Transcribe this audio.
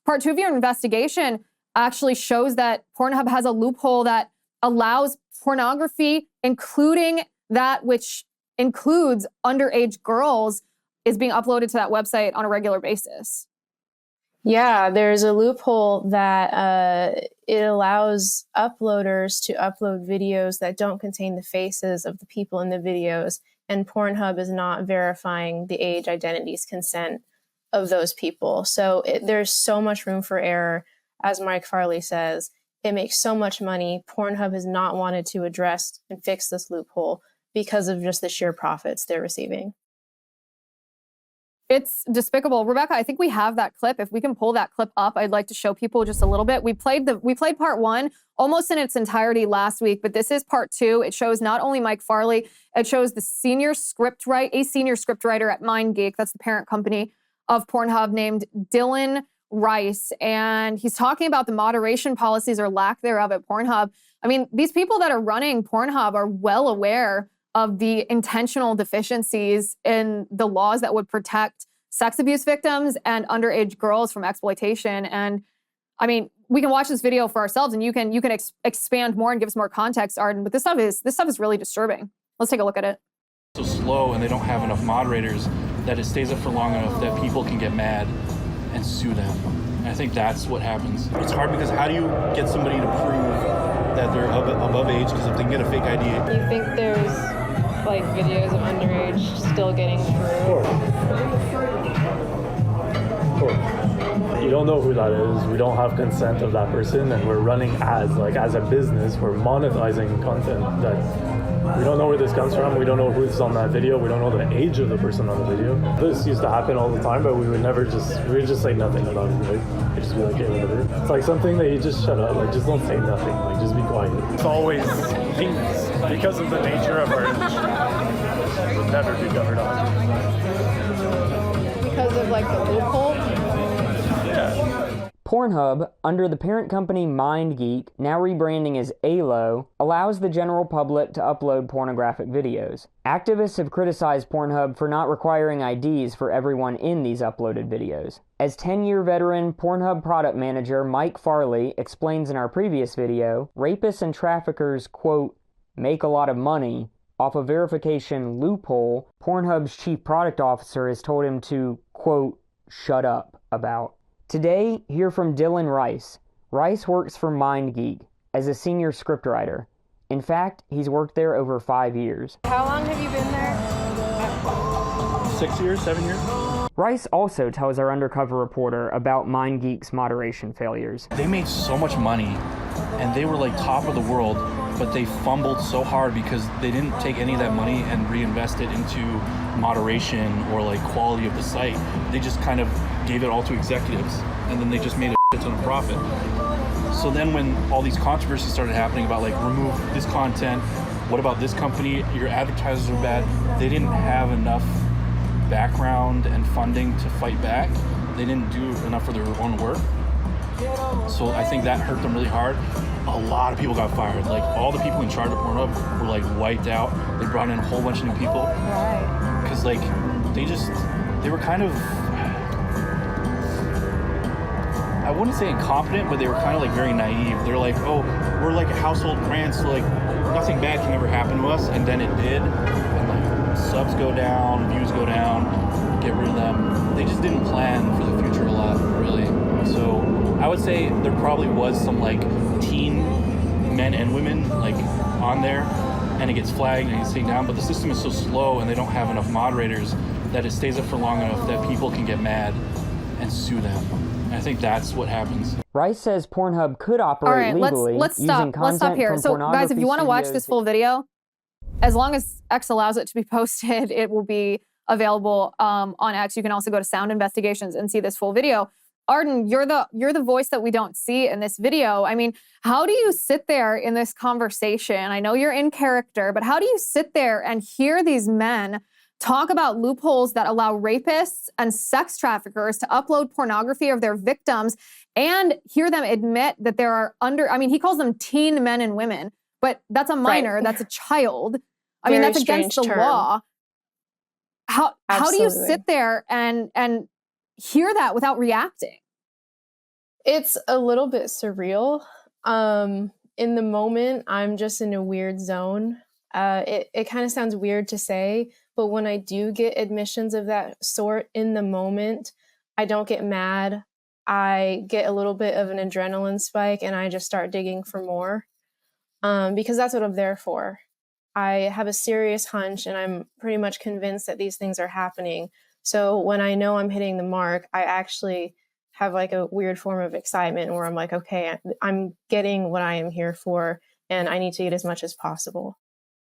part 2 of your investigation actually shows that Pornhub has a loophole that allows pornography, including that which includes underage girls, is being uploaded to that website on a regular basis. Yeah, there's a loophole that it allows uploaders to upload videos that don't contain the faces of the people in the videos, and Pornhub is not verifying the age, identities, consent of those people. So there's so much room for error, as Mike Farley says. It makes so much money. Pornhub has not wanted to address and fix this loophole because of just the sheer profits they're receiving. It's despicable. Rebecca, I think we have that clip. If we can pull that clip up, I'd like to show people just a little bit. We played part 1 almost in its entirety last week, but this is part 2. It shows not only Mike Farley, it shows the senior scriptwriter at MindGeek, that's the parent company of Pornhub, named Dylan Rice. And he's talking about the moderation policies or lack thereof at Pornhub. I mean, these people that are running Pornhub are well aware of the intentional deficiencies in the laws that would protect sex abuse victims and underage girls from exploitation. And I mean, we can watch this video for ourselves, and you can expand more and give us more context, Arden. But this stuff is really disturbing. Let's take a look at it. So slow, and they don't have enough moderators that it stays up for long enough that people can get mad and sue them. And I think that's what happens. It's hard because how do you get somebody to prove that they're above age? Because if they can get a fake ID. You think there's like videos of underage still getting through? Of course. You don't know who that is. We don't have consent of that person, and we're running ads. Like, as a business, we're monetizing content that we don't know where this comes from. We don't know who's on that video. We don't know the age of the person on the video. This used to happen all the time, but we would just say nothing about it, right? We'd just be like, hey, whatever. It's like something that you just shut up. Like, just don't say nothing. Like, just be quiet. It's always things because of the nature of our industry. It would never be covered up. Because of like the loophole? Yeah. Pornhub, under the parent company MindGeek, now rebranding as ALO, allows the general public to upload pornographic videos. Activists have criticized Pornhub for not requiring IDs for everyone in these uploaded videos. As 10-year veteran Pornhub product manager Mike Farley explains in our previous video, rapists and traffickers, quote, make a lot of money off a verification loophole Pornhub's chief product officer has told him to, quote, shut up about. Today, hear from Dylan Rice. Rice works for MindGeek as a senior scriptwriter. In fact, he's worked there over 5 years. How long have you been there? 6 years, 7 years. Rice also tells our undercover reporter about MindGeek's moderation failures. They made so much money, and they were like top of the world, but they fumbled so hard because they didn't take any of that money and reinvest it into moderation or like quality of the site. They just kind of gave it all to executives, and then they just made a shit ton of profit. So then when all these controversies started happening about like remove this content, what about this company, your advertisers are bad, they didn't have enough background and funding to fight back. They didn't do enough for their own work. So I think that hurt them really hard. A lot of people got fired. Like all the people in charge of Pornhub were like wiped out. They brought in a whole bunch of new people. Right. Because like they were kind of, I wouldn't say incompetent, but they were kind of like very naive. They're like, oh, we're like a household brand, so like nothing bad can ever happen to us. And then it did. And like subs go down, views go down, get rid of them. They just didn't plan for the future a lot, really. So I would say there probably was some like teen men and women like on there, and it gets flagged and it gets taken down, but the system is so slow and they don't have enough moderators that it stays up for long enough that people can get mad and sue them. And I think that's what happens. Rice says Pornhub could operate legally let's using stop. Let's stop here. So guys, if you want to watch this full video, as long as X allows it to be posted, it will be available on X. You can also go to Sound Investigations and see this full video. Arden, you're the voice that we don't see in this video. I mean, how do you sit there in this conversation? I know you're in character, but how do you sit there and hear these men talk about loopholes that allow rapists and sex traffickers to upload pornography of their victims and hear them admit that there are he calls them teen men and women, but that's a minor, right. That's a child. I mean, that's against the law. How do you sit there and hear that without reacting? It's a little bit surreal. In the moment, I'm just in a weird zone. It kind of sounds weird to say, but when I do get admissions of that sort in the moment, I don't get mad. I get a little bit of an adrenaline spike and I just start digging for more, because that's what I'm there for. I have a serious hunch and I'm pretty much convinced that these things are happening. So when I know I'm hitting the mark, I actually have like a weird form of excitement where I'm like, okay, I'm getting what I am here for and I need to get as much as possible.